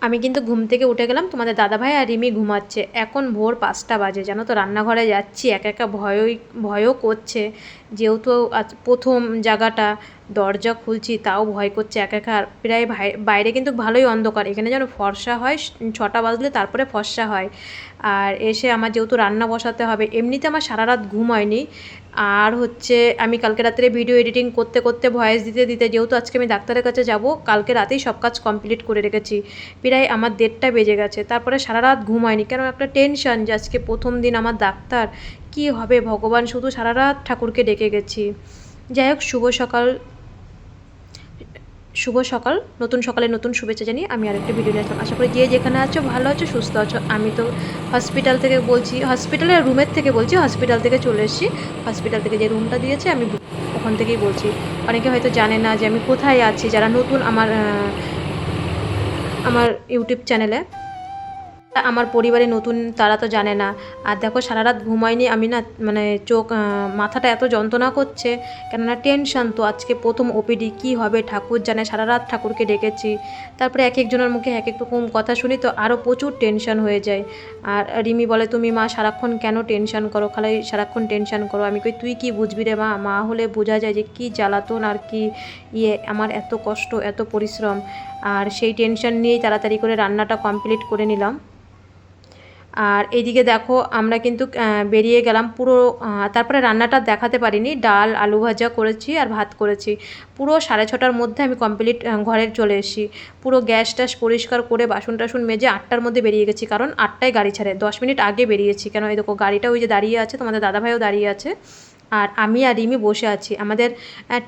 আমি কিন্তু ঘুম থেকে উঠে গেলাম, তোমাদের দাদাভাই আর রিমি ঘুমাচ্ছে। এখন ভোর 5টা বাজে, জানো তো। রান্নাঘরে যাচ্ছি, একা একা ভয়ও করছে, যেহেতু আজ প্রথম জায়গাটা, দরজা খুলছি তাও ভয় করছে একা একা। আর প্রায় বাইরে কিন্তু ভালোই অন্ধকার, এখানে যেন ফর্সা হয় 6টা বাজলে, তারপরে ফর্সা হয়। আর এসে আমার যেহেতু রান্না বসাতে হবে, এমনিতে আমার সারা রাত ঘুম হয়নি। আর হচ্ছে আমি কালকে রাত্রে ভিডিও এডিটিং করতে করতে ভয়েস দিতে দিতে, যেহেতু আজকে আমি ডাক্তারের কাছে যাব, কালকে রাতেই সব কাজ কমপ্লিট করে রেখেছি। প্রায় আমার 1:30টা বেজে গেছে, তারপরে সারা রাত ঘুম হয়নি। কেন একটা টেনশন যে আজকে প্রথম দিন আমার ডাক্তার, কি হবে ভগবান, শুধু সারা রাত ঠাকুরকে ডেকে গেছি। যাই হোক, শুভ সকাল, নতুন সকালে নতুন শুভেচ্ছা জানিয়ে আমি আরেকটা ভিডিও নিয়ে আসলাম। আশা করি যে যেখানে আছো ভালো আছো, সুস্থ আছো। আমি তো হসপিটাল থেকে বলছি, হসপিটালের রুমের থেকে বলছি, হসপিটাল থেকে চলে এসেছি। হসপিটাল থেকে যে রুমটা দিয়েছে আমি ওখান থেকেই বলছি। অনেকে হয়তো জানে না যে আমি কোথায় আছি, যারা নতুন আমার ইউটিউব চ্যানেলে, আমার পরিবারে নতুন, তারা তো জানে না। আর দেখো সারা রাত ঘুমাইনি আমি না, মানে মাথাটা এত যন্ত্রণা করছে, কেননা টেনশন তো, আজকে প্রথম ওপিডি, কী হবে ঠাকুর জানে। সারা রাত ঠাকুরকে ডেকেছি, তারপরে এক একজনের মুখে এক এক রকম কথা শুনি, তো আরও প্রচুর টেনশন হয়ে যায়। আর রিমি বলে, তুমি মা সারাক্ষণ কেন টেনশন করো, খালি সারাক্ষণ টেনশন করো। আমি কই, তুই কি বুঝবি রে মা, মা হলে বোঝা যায় যে কী জ্বালাতন আর কি আমার এত কষ্ট, এত পরিশ্রম। আর সেই টেনশন নিয়েই তাড়াতাড়ি করে রান্নাটা কমপ্লিট করে নিলাম। আর এইদিকে দেখো আমরা কিন্তু বেরিয়ে গেলাম পুরো। তারপরে রান্নাটা দেখাতে পারিনি, ডাল আলু ভাজা করেছি আর ভাত করেছি। পুরো 6:30টার মধ্যে আমি কমপ্লিট ঘরে চলে এসেছি। পুরো গ্যাস ট্যাস পরিষ্কার করে বাসন টাসন মেজে 8টার মধ্যে বেরিয়ে গেছি, কারণ 8টায় গাড়ি ছাড়ে। 10 মিনিট আগে বেরিয়েছি, কেন এই দেখো গাড়িটা ওই যে দাঁড়িয়ে আছে, তোমাদের দাদাভাইও দাঁড়িয়ে আছে। আর আমি আর রিমি বসে আছি। আমাদের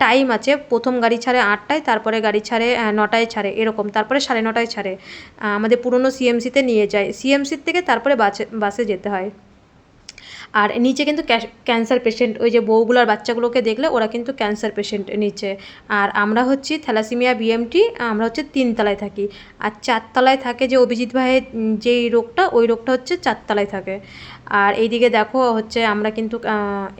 টাইম আছে, প্রথম গাড়ি ছাড়ে 8টায়, তারপরে গাড়ি ছাড়ে 9টায় ছাড়ে এরকম, তারপরে 9:30টায় ছাড়ে। আমাদের পুরনো সিএমসিতে নিয়ে যায়, সিএমসির থেকে তারপরে বাসে যেতে হয়। আর নিচে কিন্তু ক্যান্সার পেশেন্ট, ওই যে বউগুলার বাচ্চাগুলোকে দেখলে ওরা কিন্তু ক্যান্সার পেশেন্ট নিচে। আর আমরা হচ্ছি থ্যালাসেমিয়া বিএমটি, আমরা হচ্ছে 3তলায় থাকি। আর 4তলায় থাকে যে অভিজিৎ ভাইয়ের যেই রোগটা, ওই রোগটা হচ্ছে 4তলায় থাকে। আর এইদিকে দেখো হচ্ছে আমরা কিন্তু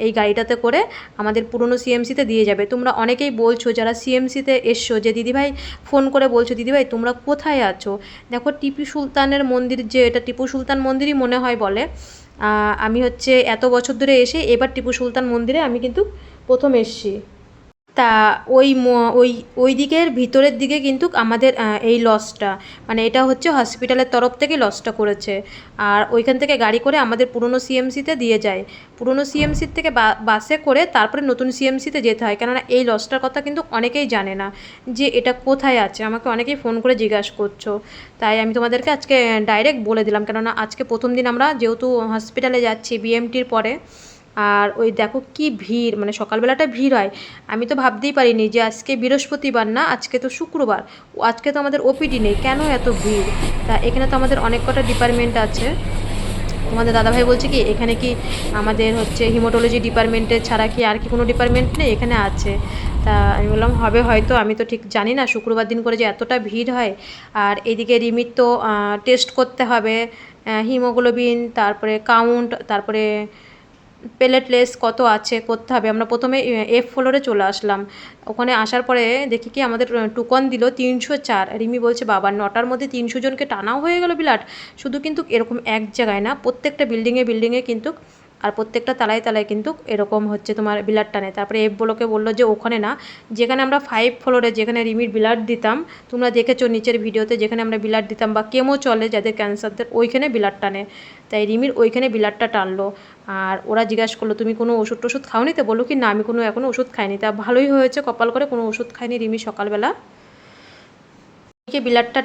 এই গাড়িটাতে করে আমাদের পুরনো সিএমসিতে দিয়ে যাবে। তোমরা অনেকেই বলছো যারা সিএমসিতে এসছো, যে দিদিভাই ফোন করে বলছো, দিদিভাই তোমরা কোথায় আছো। দেখো টিপু সুলতানের মন্দির, যে এটা টিপু সুলতান মন্দিরই মনে হয় বলে। আমি হচ্ছে এত বছর ধরে এসে এবার টিপু সুলতান মন্দিরে আমি কিন্তু প্রথম এসেছি। তা ওই ওই দিকের ভিতরের দিকে কিন্তু আমাদের এই লজটা, মানে এটা হচ্ছে হসপিটালের তরফ থেকে লজটা করেছে। আর ওইখান থেকে গাড়ি করে আমাদের পুরনো সিএমসিতে দিয়ে যায়। পুরনো সিএমসির থেকে বাসে করে তারপরে নতুন সিএমসিতে যেতে হয়, কেননা এই লজটার কথা কিন্তু অনেকেই জানে না যে এটা কোথায় আছে। আমাকে অনেকেই ফোন করে জিজ্ঞাসা করছো, তাই আমি তোমাদেরকে আজকে ডাইরেক্ট বলে দিলাম, কেননা আজকে প্রথম দিন আমরা যেহেতু হসপিটালে যাচ্ছি বিএমটির পরে। আর ওই দেখো কি ভিড়, মানে সকালবেলাটা ভিড় হয়। আমি তো ভাবতেই পারিনি যে আজকে বৃহস্পতিবার না, আজকে তো শুক্রবার, আজকে তো আমাদের ওপিডি নেই, কেন এত ভিড়। তা এখানে তো আমাদের অনেক কটা ডিপার্টমেন্ট আছে। তোমাদের দাদাভাই বলছে কি, এখানে কি আমাদের হচ্ছে হিমোটোলজি ডিপার্টমেন্টের ছাড়া কি আর কি কোনো ডিপার্টমেন্ট নেই, এখানে আছে। তা আমি বললাম হবে হয়তো, আমি তো ঠিক জানি না শুক্রবার দিন করে যে এতটা ভিড় হয়। আর এদিকে রিমির তো টেস্ট করতে হবে, হিমোগ্লোবিন, তারপরে কাউন্ট, তারপরে প্লেটলেস কত আছে করতে হবে। আমরা প্রথমে এফ ফ্লোরে চলে আসলাম। ওখানে আসার পরে দেখি কি আমাদের টোকন দিল 304। রিমি বলছে, বাবা 9টার মধ্যে 300 জনকে টানাও হয়ে গেল ব্লাড। শুধু কিন্তু এরকম এক জায়গায় না, প্রত্যেকটা বিল্ডিংয়ে কিন্তু, আর প্রত্যেকটা তালায় তালায় কিন্তু এরকম হচ্ছে তোমার ব্লাড টানে। তারপরে এফ ব্লকে বললো যে ওখানে না, যেখানে আমরা 5 ফ্লোরে যেখানে রিমির ব্লাড দিতাম, তোমরা দেখেছো নিচের ভিডিওতে, যেখানে আমরা ব্লাড দিতাম বা কেমো চলে যাদের ক্যান্সারদের, ওইখানে ব্লাড টানে। তাই রিমির ওইখানে ব্লাডটা টানলো। আর ওরা জিজ্ঞাসা করলো, তুমি কোনো ওষুধ টষুধ খাওনি তো? বললো কি না, আমি কোনো এখনও ওষুধ খাইনি। তা ভালোই হয়েছে, কপাল করে কোনো ওষুধ খাইনি রিমি সকালবেলা। ব্লাডটা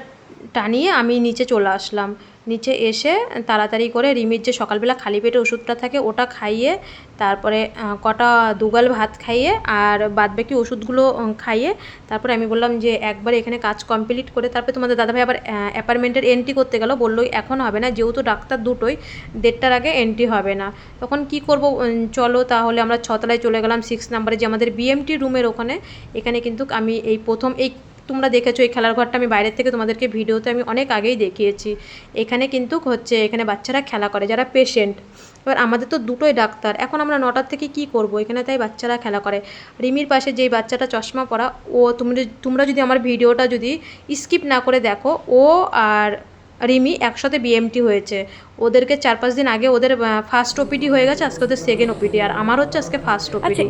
টানিয়ে আমি নিচে চলে আসলাম। নিচে এসে তাড়াতাড়ি করে রিমির যে সকালবেলা খালি পেটে ওষুধটা থাকে ওটা খাইয়ে, তারপরে কটা দুগাল ভাত খাইয়ে, আর বাদবাকি ওষুধগুলো খাইয়ে, তারপরে আমি বললাম যে একবার এখানে কাজ কমপ্লিট করে তারপরে তোমাদের দাদাভাই আবার অ্যাপার্টমেন্টের এন্ট্রি করতে গেল। বললো এখন হবে না, যেহেতু ডাক্তার দুটোই, 1:30টার আগে এন্ট্রি হবে না। তখন কি করব, চলো তাহলে আমরা 6তলায় চলে গেলাম, 6 নম্বরে যে আমাদের বিএমটি রুমের ওখানে। এখানে কিন্তু আমি এই প্রথম এই তোমরা দেখেছো এই খেলার ঘরটা আমি বাইরের থেকে তোমাদেরকে ভিডিওতে আমি অনেক আগেই দেখিয়েছি। এখানে কিন্তু হচ্ছে এখানে বাচ্চারা খেলা করে যারা পেশেন্ট। এবার আমাদের তো দুটোই ডাক্তার, এখন আমরা 9টার থেকে কি করব, এখানে তাই বাচ্চারা খেলা করে। রিমির পাশে যেই বাচ্চাটা চশমা পরা, ও তোমরা যদি আমার ভিডিওটা যদি স্কিপ না করে দেখো, ও আর রিমি একসাথে বিএমটি হয়েছে। ওদেরকে 4-5 দিন আগে ওদের ফার্স্ট ওপিডি হয়ে গেছে, আজকে ওদের সেকেন্ড ওপিডি, আর আমার হচ্ছে আজকে ফার্স্ট ওপিডি। আচ্ছা,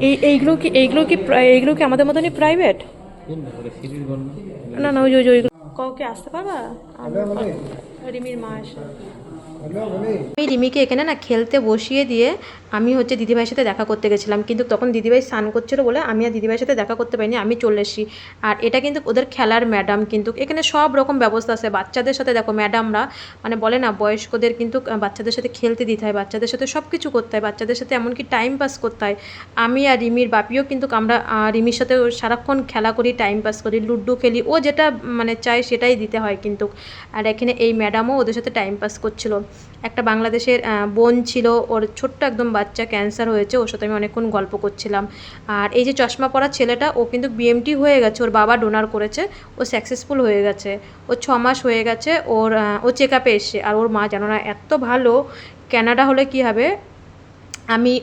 এইগুলো কি আমাদের মতনই প্রাইভেট? না না, ওইগুলো কাউকে আসতে পারবা? রিমির মা এসে আমি রিমিকে এখানে না খেলতে বসিয়ে দিয়ে আমি হচ্ছে দিদিভাইয়ের সাথে দেখা করতে গেছিলাম, কিন্তু তখন দিদিভাই স্নান করছিল বলে আমি আর দিদিভাইয়ের সাথে দেখা করতে পারিনি, আমি চলে এসেছি। আর এটা কিন্তু ওদের খেলার ম্যাডাম, কিন্তু এখানে সব রকম ব্যবস্থা আছে বাচ্চাদের সাথে। দেখো ম্যাডামরা মানে বলে না বয়স্কদের কিন্তু বাচ্চাদের সাথে খেলতে দিতে হয়, বাচ্চাদের সাথে সব কিছু করতে হয়, বাচ্চাদের সাথে এমনকি টাইম পাস করতে হয়। আমি আর রিমির বাপিও কিন্তু আমরা রিমির সাথে সারাক্ষণ খেলা করি, টাইম পাস করি, লুডো খেলি, ও যেটা মানে চায় সেটাই দিতে হয় কিন্তু। আর এখানে এই ম্যাডামও ওদের সাথে টাইম পাস করছিল। একটা বাংলাদেশের বোন ছিল, ওর ছোট্ট একদম বাচ্চা, ক্যান্সার হয়েছে, ওর সাথে আমি অনেকক্ষণ গল্প করছিলাম। আর এই যে চশমা পরা ছেলেটা, ও কিন্তু বিএমটি হয়ে গেছে, ওর বাবা ডোনার করেছে, ও সাকসেসফুল হয়ে গেছে, ও 6 মাস হয়ে গেছে, ও চেক আপে এসছে। আর ওর মা জানো না এত ভালো, ক্যানাডা হলে কী হবে,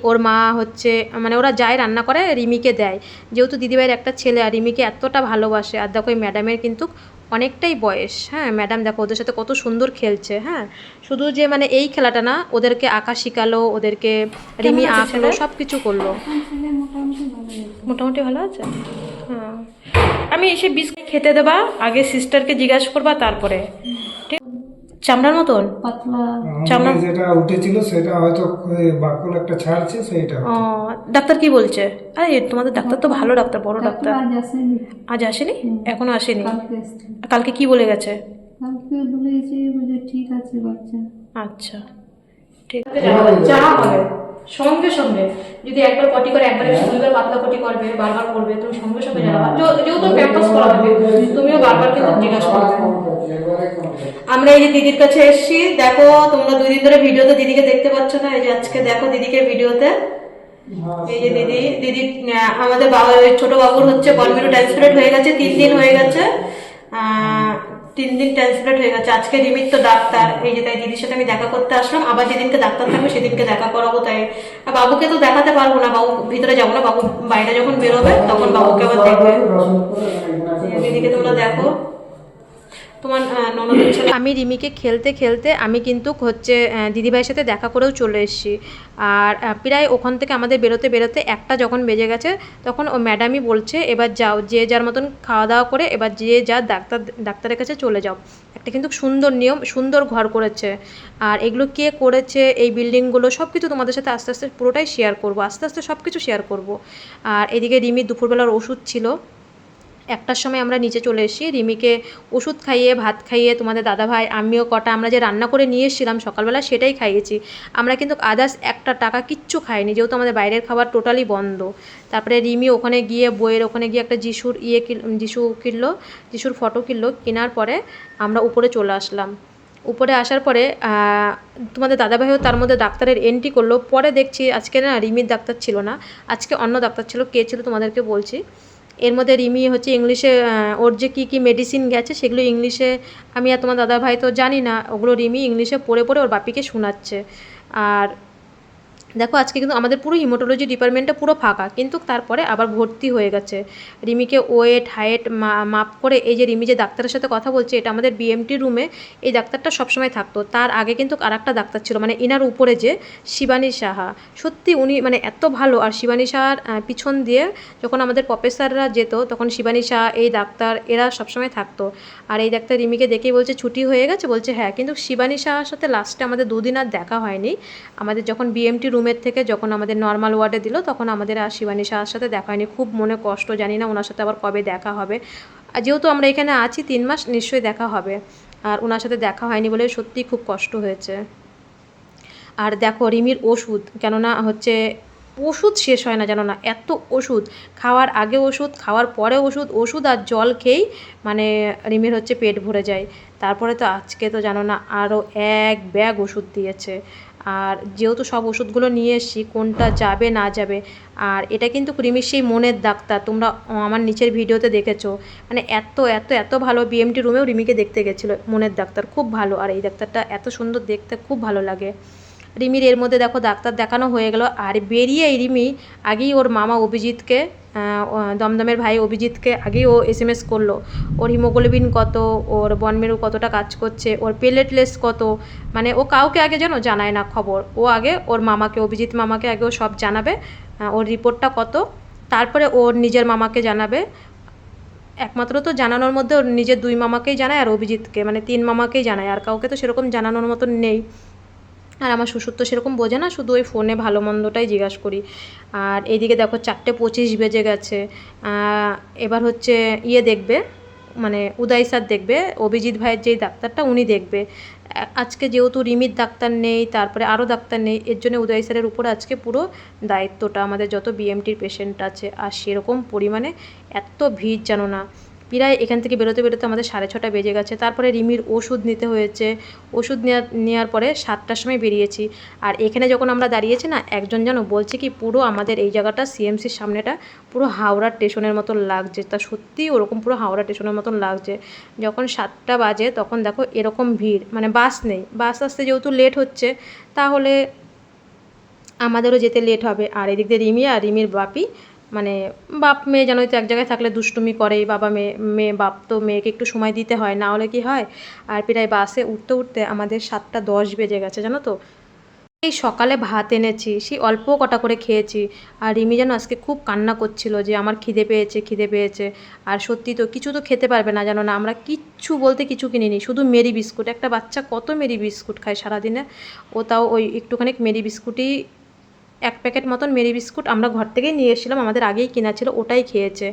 ওর মা হচ্ছে মানে ওরা যায় রান্না করে রিমিকে দেয়, যেহেতু দিদিভাইয়ের একটা ছেলে আর রিমিকে এতটা ভালোবাসে। আর দেখো এই ম্যাডামের কিন্তু অনেকটাই বয়স, হ্যাঁ ম্যাডাম দেখো ওদের সাথে কত সুন্দর খেলছে। হ্যাঁ, শুধু যে মানে এই খেলাটা না, ওদেরকে আঁকা শিখালো, ওদেরকে রিমি আঁকলো, সব কিছু করলো। মোটামুটি ভালো আছে। হ্যাঁ, আমি এসে বিস্কুট খেতে দেবা, আগে সিস্টারকে জিজ্ঞাসা করবা, তারপরে ঠিক। চামড়ার মতন পাতলা চামড়া যেটা উঠেছিল সেটা হয়তো বাকল একটা ছাড়ছে সেইটা। ও, ডাক্তার কি বলছে? আরে তোমাদের ডাক্তার তো ভালো ডাক্তার, বড় ডাক্তার। আজ আসেনি? এখনো আসেনি? কালকে কি বলে গেছে? কালকে বলেছে যে ঠিক আছে বাচ্চা। আচ্ছা, ঠিক আছে, যা হবে সঙ্গে সঙ্গে। যদি একবার পটি করে, একবার 2বার পাতলা পটি করবে, বারবার করবে, তুমি সঙ্গে সঙ্গে জানাবা। যেহেতু প্যাম্পাস করা হবে, তুমিও বারবার কিন্তু জিজ্ঞাসা করবে। আমরা এই যে দিদির কাছে এসেছি, দেখো তোমরা 2 দিন ধরে ভিডিওতে দিদিকে দেখতে পাচ্ছ না, এই যে আজকে দেখো দিদিকে ভিডিওতে। এই যে দিদি আমাদের বাবা, ছোট বাবুর হচ্ছে বলমিরু ট্রান্সপ্লান্ট হয়ে গেছে, 3 দিন হয়ে গেছে, 3 দিন ট্রান্সপ্লান্ট হয়ে গেছে। আজকে রিমির তো ডাক্তার, এই যে তাই দিদির সাথে আমি দেখা করতে আসলাম, আবার যেদিনকে ডাক্তার থাকবে সেদিনকে দেখা করাবো। তাই বাবুকে তো দেখাতে পারবো না, বাবু ভিতরে যাবো না, বাবু বাইরে যখন বেরোবে তখন বাবুকে আবার দেখবে। দিদিকে তোমরা দেখো, তোমার ননদের ছেলে। আমি রিমিকে খেলতে খেলতে আমি কিন্তু হচ্ছে দিদিভাইয়ের সাথে দেখা করেও চলে এসেছি। আর প্রায় ওখান থেকে আমাদের বেরোতে বেরোতে 1টা যখন বেজে গেছে, তখন ও ম্যাডামই বলছে এবার যাও, যে যার মতন খাওয়া দাওয়া করে এবার যে যার ডাক্তারের কাছে চলে যাও। একটা কিন্তু সুন্দর নিয়ম, সুন্দর ঘর করেছে। আর এগুলো কে করেছে, এই বিল্ডিংগুলো সব কিছু তোমাদের সাথে আস্তে আস্তে পুরোটাই শেয়ার করব, আস্তে আস্তে সব কিছু শেয়ার করব। আর এদিকে রিমির দুপুরবেলার ওষুধ ছিল, 1টার সময় আমরা নিচে চলে এসেছি, রিমিকে ওষুধ খাইয়ে ভাত খাইয়ে তোমাদের দাদাভাই আমিও কটা আমরা যে রান্না করে নিয়ে এসেছিলাম সকালবেলা সেটাই খাইয়েছি। আমরা কিন্তু আদার্স 1 টাকা কিচ্ছু খাইনি, যেহেতু আমাদের বাইরের খাবার টোটালি বন্ধ। তারপরে রিমি ওখানে গিয়ে বইয়ের ওখানে গিয়ে একটা যিশুর ফটো কিনলো, কেনার পরে আমরা উপরে চলে আসলাম। উপরে আসার পরে তোমাদের দাদাভাইও তার মধ্যে ডাক্তারের এন্ট্রি করলো। পরে দেখছি আজকে না রিমির ডাক্তার ছিল না, আজকে অন্য ডাক্তার ছিল। কে ছিল তোমাদেরকে বলছি। এর মধ্যে রিমি হচ্ছে ইংলিশে ওর যে কী মেডিসিন গেছে সেগুলো ইংলিশে, আমি আর তোমার দাদাভাই তো জানি না, ওগুলো রিমি ইংলিশে পড়ে পড়ে ওর বাপিকে শোনাচ্ছে। আর দেখো আজকে কিন্তু আমাদের পুরো হিমোটোলজি ডিপার্টমেন্টটা পুরো ফাঁকা, কিন্তু তারপরে আবার ভর্তি হয়ে গেছে। রিমিকে ওয়েট হাইট মাপ করে, এই যে রিমি যে ডাক্তারের সাথে কথা বলছে, এটা আমাদের বিএমটি রুমে এই ডাক্তারটা সবসময় থাকতো। তার আগে কিন্তু আরেকটা ডাক্তার ছিল, মানে ইনার উপরে যে শিবানী সাহা, সত্যি উনি মানে এত ভালো। আর শিবানী সাহার পিছন দিয়ে যখন আমাদের প্রফেসররা যেত, তখন শিবানী সাহা, এই ডাক্তার, এরা সবসময় থাকতো। আর এই ডাক্তার রিমিকে দেখেই বলছে ছুটি হয়ে গেছে, বলছে হ্যাঁ। কিন্তু শিবানী সাহার সাথে লাস্টে আমাদের 2 দিন আর দেখা হয়নি। আমাদের যখন বিএমটি রুমের থেকে যখন আমাদের নর্মাল ওয়ার্ডে দিল, তখন আমাদের আর শিবানী সাহার সাথে দেখা হয়নি। খুব মনে কষ্ট, জানি না ওনার সাথে আবার কবে দেখা হবে। আর যেহেতু আমরা এখানে আছি 3 মাস, নিশ্চয়ই দেখা হবে। আর ওনার সাথে দেখা হয়নি বলে সত্যিই খুব কষ্ট হয়েছে। আর দেখো রিমির ওষুধ, কেননা হচ্ছে ওষুধ শেষ হয় না জানো না, এত ওষুধ, খাওয়ার আগে ওষুধ, খাওয়ার পরে ওষুধ, ওষুধ আর জল খেয়েই মানে রিমির হচ্ছে পেট ভরে যায়। তারপরে তো আজকে তো জানো না আরও 1 ব্যাগ ওষুধ দিয়েছে। আর যেহেতু সব ওষুধগুলো নিয়ে এসেছি কোনটা যাবে না যাবে। আর এটা কিন্তু রিমির সেই মনের ডাক্তার, তোমরা আমার নিচের ভিডিওতে দেখেছো, মানে এত এত এত ভালো। বিএমটি রুমেও রিমিকে দেখতে গেছিলো, মনের ডাক্তার খুব ভালো। আর এই ডাক্তারটা এত সুন্দর দেখতে, খুব ভালো লাগে। রিমির এর মধ্যে দেখো ডাক্তার দেখানো হয়ে গেল। আর বেরিয়েই রিমি আগেই ওর মামা অভিজিৎকে, দমদমের ভাই অভিজিৎকে আগেই ও SMS করলো ওর হিমোগ্লোবিন কত, ওর বনমেরু কতটা কাজ করছে, ওর প্লেটলেটস কত। মানে ও কাউকে আগে যেন জানায় না খবর, ও আগে ওর মামাকে, অভিজিৎ মামাকে আগে ও সব জানাবে ওর রিপোর্টটা কত, তারপরে ওর নিজের মামাকে জানাবে। একমাত্র তো জানানোর মধ্যে ওর নিজের 2 মামাকেই জানায় আর অভিজিৎকে, মানে 3 মামাকেই জানায়, আর কাউকে তো সেরকম জানানোর মতন নেই। আর আমার শ্বশুর তো সেরকম বোঝে না, শুধু ওই ফোনে ভালো মন্দটাই জিজ্ঞাসা করি। আর এইদিকে দেখো 4:25 বেজে গেছে। এবার হচ্ছে ইয়ে দেখবে, মানে উদয় স্যার দেখবে, অভিজিৎ ভাইয়ের যেই ডাক্তারটা উনি দেখবে। আজকে যেহেতু রিমির ডাক্তার নেই, তারপরে আরও ডাক্তার নেই, এর জন্য উদয় স্যারের উপর আজকে পুরো দায়িত্বটা, আমাদের যত বিএমটির পেশেন্ট আছে। আর সেরকম পরিমাণে এত ভিড় জানো না, প্রায় এখান থেকে বেরোতে বেরোতে আমাদের 6:30 বেজে গেছে। তারপরে রিমির ওষুধ নিতে হয়েছে, ওষুধ নেওয়ার পরে 7টার সময় বেরিয়েছি। আর এখানে যখন আমরা দাঁড়িয়েছি না, একজন যেন বলছে কি পুরো আমাদের এই জায়গাটা সিএমসির সামনেটা পুরো হাওড়া স্টেশনের মতন লাগছে। তা সত্যিই ওরকম পুরো হাওড়া স্টেশনের মতন লাগছে। যখন 7টা বাজে তখন দেখো এরকম ভিড়, মানে বাস নেই, বাস আসতে যেহেতু লেট হচ্ছে তাহলে আমাদেরও যেতে লেট হবে। আর এদিক দিয়ে রিমি আর রিমির বাপি, মানে বাপ মেয়ে জানোই তো, এক জায়গায় থাকলে দুষ্টুমি করেই, বাবা মেয়ে বাপ তো মেয়েকে একটু সময় দিতে হয়, না হলে কি হয়। আর প্রায় বাসে উঠতে উঠতে আমাদের 7:10 বেজে গেছে জানো তো। এই সকালে ভাত এনেছি, সেই অল্প কটা করে খেয়েছি। আর রিমি যেন আজকে খুব কান্না করছিল যে আমার খিদে পেয়েছে খিদে পেয়েছে। আর সত্যি তো কিছু তো খেতে পারবে না জানো না, আমরা কিচ্ছু বলতে কিছু কিনিনি, শুধু মেরি বিস্কুট। একটা বাচ্চা কত মেরি বিস্কুট খায় সারাদিনে, ও তাও ওই একটুখানি মেরি বিস্কুটই, 1 প্যাকেট মতন মেরি বিস্কুট আমরা ঘর থেকেই নিয়ে এসেছিলাম, আমাদের আগেই কেনা ছিল, ওটাই খেয়েছে।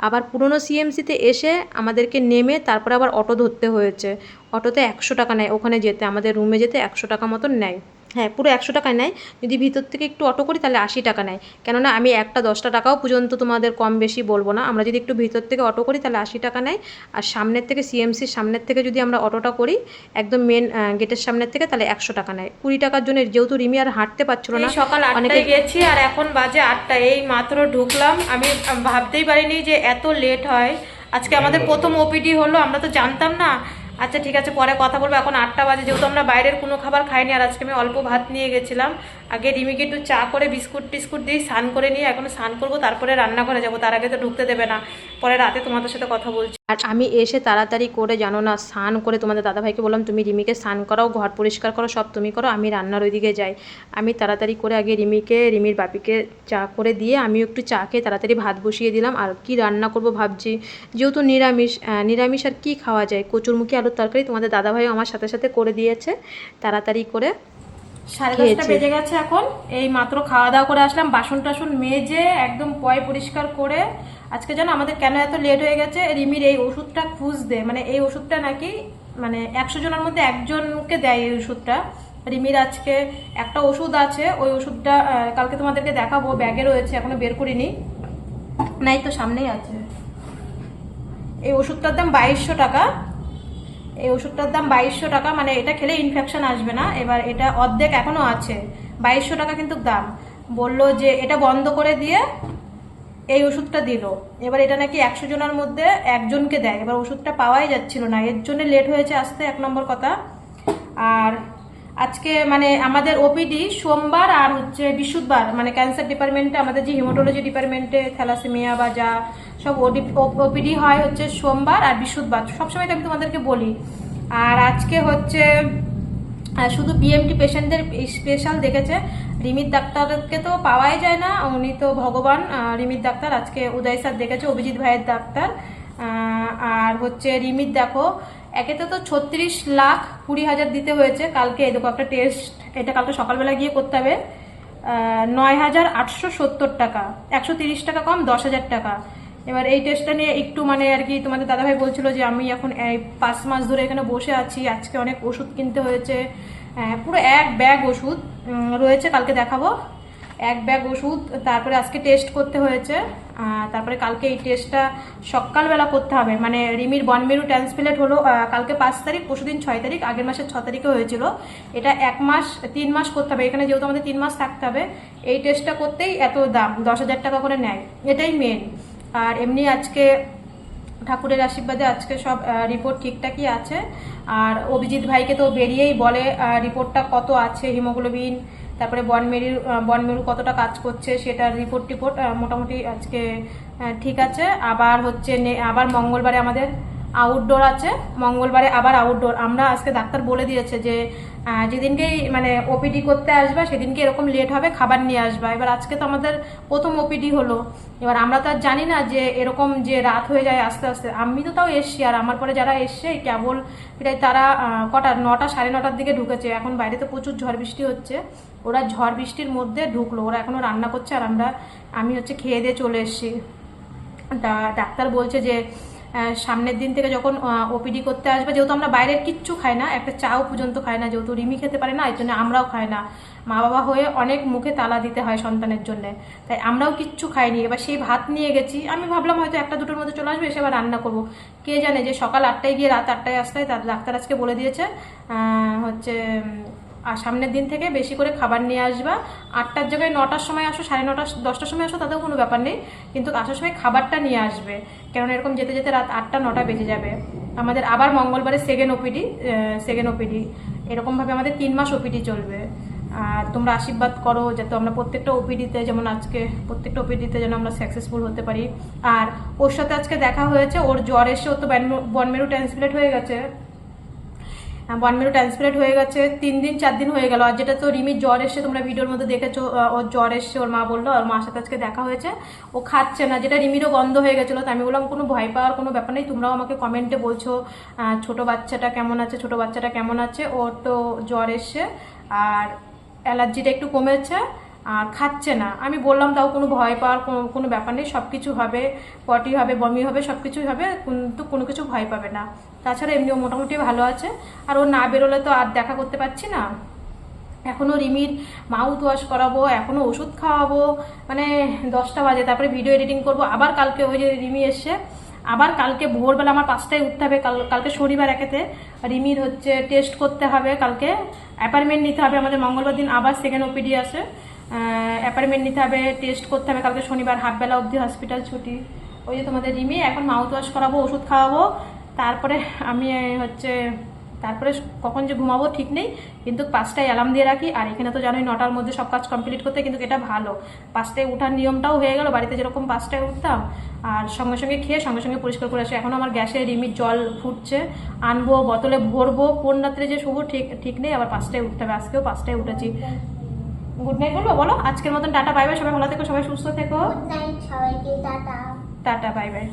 আবার পুরনো সিএমসিতে এসে আমাদেরকে নেমে তারপরে আবার অটো ধরতে হয়েছে। অটোতে 100 টাকা নেয় ওখানে যেতে, আমাদের রুমে যেতে 100 টাকা মতন নেয়। হ্যাঁ, পুরো 100 টাকা নেয়। যদি ভিতর থেকে একটু অটো করি তাহলে 80 টাকা নেয়। কেননা আমি একটা 10 টাকাও পর্যন্ত তোমাদের কম বেশি বলবো না, আমরা যদি একটু ভিতর থেকে অটো করি তাহলে 80 টাকা নেয়। আর সামনের থেকে সিএমসির সামনের থেকে যদি আমরা অটোটা করি একদম মেন গেটের সামনের থেকে, তাহলে 100 টাকা নেয়। 20 টাকার জন্য, যেহেতু রিমি আর হাঁটতে পারছিল না, সকাল 8টায় গেছি আর এখন বাজে 8টা, এই মাত্র ঢুকলাম। আমি ভাবতেই পারিনি যে এত লেট হয়। আজকে আমাদের প্রথম ওপিডি হলো, আমরা তো জানতাম না। আচ্ছা ঠিক আছে, পরে কথা বলবো। এখন 8টা বাজে, যেহেতু আমরা বাইরের কোনো খাবার খাইনি, আর আজকে আমি অল্প ভাত নিয়ে গেছিলাম। আগে রিমিকে একটু চা করে বিস্কুট টিস্কুট দিয়ে স্নান করে নিয়ে এখন স্নান করবো, তারপরে রান্নাঘরে যাবো। তার আগে তো ঢুকতে দেবে না। পরে রাতে তোমাদের সাথে কথা বলছি। আর আমি এসে তাড়াতাড়ি করে জানো না স্নান করে তোমাদের দাদাভাইকে বললাম তুমি রিমিকে স্নান করাও, ঘর পরিষ্কার করো, সব তুমি করো, আমি রান্নার ওইদিকে যাই। আমি তাড়াতাড়ি করে আগে রিমির বাপিকে চা করে দিয়ে আমিও একটু চা খেয়ে তাড়াতাড়ি ভাত বসিয়ে দিলাম। আর কি রান্না করব ভাবছি, যেহেতু নিরামিষ আর কি খাওয়া যায়, কচুরমুখী আলুর তরকারি তোমাদের দাদাভাইও আমার সাথে সাথে করে দিয়েছে। তাড়াতাড়ি করে 10:30 বেজে গেছে এখন। এই মাত্র খাওয়া দাওয়া করে আসলাম, বাসন টাসন মেজে একদম পয় পরিষ্কার করে। আজকে জানো আমাদের কেন এত লেট হয়ে গেছে, রিমির এই ওষুধটা খুঁজতে, মানে এই ওষুধটা নাকি মানে 100 জনের মধ্যে একজনকে দেয় এই ওষুধটা। রিমির আজকে একটা ওষুধ আছে, ওই ওষুধটা কালকে তোমাদেরকে দেখাবো, ব্যাগে রয়েছে, এখনো বের করিনি, নাই তো সামনেই আছে। এই ওষুধটার দাম 2200 টাকা। এই ওষুধটার দাম 2200 টাকা, মানে এটা খেলে ইনফেকশন আসবে না। এবার এটা অর্ধেক এখনো আছে, 2200 টাকা কিন্তু দাম। বললো যে এটা বন্ধ করে দিয়ে এই ওষুধটা দিল। এবার এটা নাকি 100 জনের মধ্যে একজনকে দেয়। এবার ওষুধটা পাওয়াই যাচ্ছিল না, এর জন্য লেট হয়েছে আসতে, 1 নম্বর কথা। আর আজকে মানে আমাদের ওপিডি সোমবার আর হচ্ছে বৃহস্পতিবার, মানে ক্যান্সার ডিপার্টমেন্টে, আমাদের যে হিমোটোলজি ডিপার্টমেন্টে থ্যালাসেমিয়া বা যা সব ওপিডি হয় হচ্ছে সোমবার আর বৃহস্পতিবার। সবসময় তো আমি তোমাদেরকে বলি। আর আজকে হচ্ছে শুধু বিএমটি পেশেন্টদের স্পেশাল দেখেছে। রিমির ডাক্তারকে তো পাওয়াই যায় না, উনি তো ভগবান। রিমির ডাক্তার আজকে উদয় স্যার দেখেছে, অভিজিৎ ভাইয়ের ডাক্তার। আর হচ্ছে রিমির দেখো একেতে তো 36,20,000 দিতে হয়েছে কালকে। এই দেখো একটা টেস্ট, এটা কালকে সকালবেলা গিয়ে করতে হবে। 9,870 টাকা, 130 টাকা কম, 10,000 টাকা। এবার এই টেস্টটা নিয়ে একটু মানে আর কি তোমাদের দাদাভাই বলছিল যে আমি এখন এই 5 মাস ধরে এখানে বসে আছি, আজকে অনেক ওষুধ কিনতে হয়েছে। পুরো 1 ব্যাগ ওষুধ রয়েছে, কালকে দেখাবো। 1 ব্যাগ ওষুধ, তারপরে আজকে টেস্ট করতে হয়েছে। তারপরে কালকে এই টেস্টটা সকালবেলা করতে হবে, মানে রিমির বনমেরু ট্রান্সপ্ল্যান্ট হলো কালকে 5 তারিখ, পরশুদিন 6 তারিখ, আগের মাসের 6 তারিখে হয়েছিল। এটা 1 মাস 3 মাস করতে হবে, এখানে যেহেতু আমাদের 3 মাস থাকতে হবে, এই টেস্টটা করতেই এত দাম, 10,000 টাকা করে নেয়, এটাই মেন। আর এমনি আজকে ঠাকুরের আশীর্বাদে আজকে সব রিপোর্ট ঠিকঠাকই আছে। আর অভিজিৎ ভাইকে তো বেরিয়েই বলে রিপোর্টটা কত আছে, হিমোগ্লোবিন, তারপরে বনমেরু কতটা কাজ করছে সেটার রিপোর্ট মোটামুটি আজকে ঠিক আছে। আবার হচ্ছে আবার মঙ্গলবারে আমাদের আউটডোর আছে, মঙ্গলবারে আবার আউটডোর। আমরা আজকে ডাক্তার বলে দিয়েছে যে যেদিনকেই মানে ওপিডি করতে আসবা সেদিনকে এরকম লেট হবে, খাবার নিয়ে আসবা। এবার আজকে তো আমাদের প্রথম ওপিডি হলো, এবার আমরা তো আর জানি না যে এরকম যে রাত হয়ে যায় আস্তে আস্তে। আমি তো তাও এসছি, আর আমার পরে যারা এসছে কেবল প্রায় তারা কটা 9টা 9:30টার দিকে ঢুকেছে। এখন বাইরে তো প্রচুর ঝড় বৃষ্টি হচ্ছে, ওরা ঝড় বৃষ্টির মধ্যে ঢুকলো, ওরা এখনো রান্না করছে, আর আমি হচ্ছে খেয়ে দিয়ে চলে এসছি। ডাক্তার বলছে যে সামনের দিন থেকে যখন ওপিডি করতে আসবে, যেহেতু আমরা বাইরের কিচ্ছু খাই না, একটা চাও পর্যন্ত খাই না, যেহেতু রিমি খেতে পারে না, এই জন্য আমরাও খাই না। মা বাবা হয়ে অনেক মুখে তালা দিতে হয় সন্তানের জন্য, তাই আমরাও কিচ্ছু খাইনি। এবার সেই ভাত নিয়ে গেছি, আমি ভাবলাম হয়তো 1-2টোর মধ্যে চলে আসবে, এসে আবার রান্না করবো। কে জানে যে সকাল 8টায় গিয়ে রাত 8টায় আসতে হয়। ডাক্তার আজকে বলে দিয়েছে হচ্ছে আর সামনের দিন থেকে বেশি করে খাবার নিয়ে আসবা, 8টার জায়গায় 9টার সময় আসো, 9:30 10টার সময় আসো, তাতেও কোনো ব্যাপার নেই, কিন্তু আসার সময় খাবারটা নিয়ে আসবে, কেননা এরকম যেতে যেতে রাত 8টা 9টা বেজে যাবে। আমাদের আবার মঙ্গলবারে সেকেন্ড ওপিডি, এরকমভাবে আমাদের 3 মাস ওপিডি চলবে। আর তোমরা আশীর্বাদ করো যাতে আমরা প্রত্যেকটা ওপিডিতে, যেমন আজকে প্রত্যেকটা ওপিডিতে যেন আমরা সাকসেসফুল হতে পারি। আর ওর সাথে আজকে দেখা হয়েছে, ওর জ্বর এসে, ওর তো বনমেরু ট্রান্সপ্ল্যান্ট হয়ে গেছে, 3 দিন 4 দিন হয়ে গেল। আর যেটা তো রিমির জ্বর এসে তোমরা ভিডিওর মধ্যে দেখেছো, ওর জ্বর এসে ওর মা বললো, ওর মার সাথে আজকে দেখা হয়েছে, ও খাচ্ছে না, যেটা রিমিরও বন্ধ হয়ে গেছিলো। তো আমি বললাম কোনো ভয় পাওয়ার কোনো ব্যাপার নেই, তোমরাও আমাকে কমেন্টে বলছো ছোট বাচ্চাটা কেমন আছে, ওর তো জ্বর এসে আর অ্যালার্জিটা একটু কমেছে আর খাচ্ছে না। আমি বললাম তাও কোনো ভয় পাওয়ার কোনো ব্যাপার নেই, সব কিছু হবে, পটি হবে, বমি হবে, সব কিছুই হবে, কিন্তু কোনো কিছু ভয় পাবে না। তাছাড়া এমনিও মোটামুটি ভালো আছে। আর ও না বেরোলে তো আর দেখা করতে পারছি না, এখনও রিমির মাউথ ওয়াশ করাবো, এখনও ওষুধ খাওয়াবো, মানে 10টা বাজে, তারপরে ভিডিও এডিটিং করবো। আবার কালকে ওই যে রিমি এসে, আবার কালকে ভোরবেলা আমার 5টায় উঠতে হবে, কালকে শনিবার, একেতে রিমির হচ্ছে টেস্ট করতে হবে, কালকে অ্যাপয়েন্টমেন্ট নিতে হবে। আমাদের মঙ্গলবার দিন আবার সেকেন্ড ওপিডি আছে, অ্যাপয়েন্টমেন্ট নিতে হবে, টেস্ট করতে হবে। কালকে শনিবার হাফবেলা অবধি হসপিটাল ছুটি। ওই যে তোমাদের রিমি, এখন মাউথ ওয়াশ করাবো, ওষুধ খাওয়াবো, তারপরে আমি হচ্ছে তারপরে কখন যে ঘুমাবো ঠিক নেই, কিন্তু 5টায় অ্যালার্ম দিয়ে রাখি। আর এখানে তো জানোই 9টার মধ্যে সব কাজ কমপ্লিট করতে, কিন্তু এটা ভালো, 5টায় ওঠার নিয়মটাও হয়ে গেল। বাড়িতে যেরকম 5টায় উঠতাম আর সঙ্গে সঙ্গে খেয়ে সঙ্গে সঙ্গে পরিষ্কার করে আসি। এখন আমার গ্যাসে রিমির জল ফুটছে, আনবো, বোতলে ভরবো, কোন রাত্রে যে শুভ ঠিক নেই, আবার 5টায় উঠতে হবে। আজকেও 5টায় উঠেছি। গুড নাইট বলবো, বলো আজকের মতন টাটা বাই বাই, সবাই ভালো থেকো, সবাই সুস্থ থেকো, গুড নাইট সবাইকে, টাটা। Tata bye bye.